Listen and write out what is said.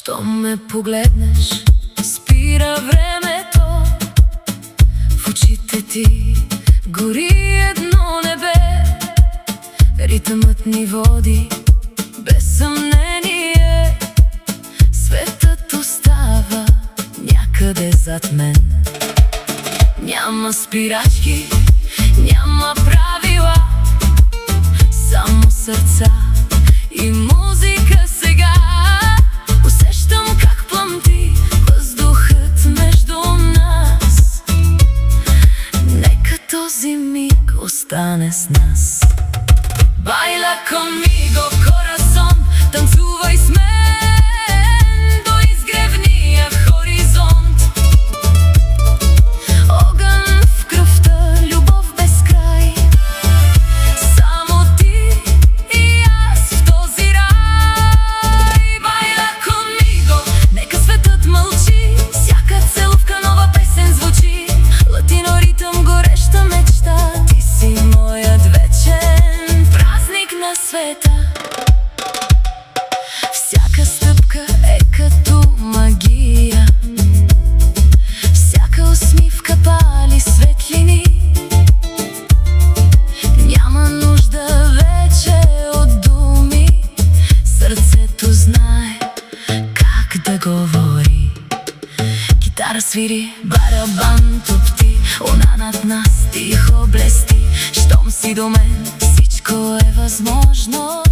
Щом ме погледнеш, спира времето. В очите ти гори едно небе. Ритъмът ни води без съмнение. Светът остава някъде зад мен. Няма спирачки, няма правила, само сърца и музика сега. Усещам как пламти въздухът между нас. Нека този миг остане с нас. Baila conmigo, corazón, танцувай с мен до изгревния хоризонт. Огън в кръвта, любов без край, само ти и аз в този рай. Baila conmigo, нека светът мълчи, всяка целувка нова песен звучи. Латино ритъм, гореща мечта, ти си моят вечен празник на света. Всяка стъпка е като магия, всяка усмивка пали светлини. Няма нужда вече от думи, сърцето знае как да говори. Китара свири, барабан топти, луна над нас тихо блести. Щом си до мен, всичко е възможно.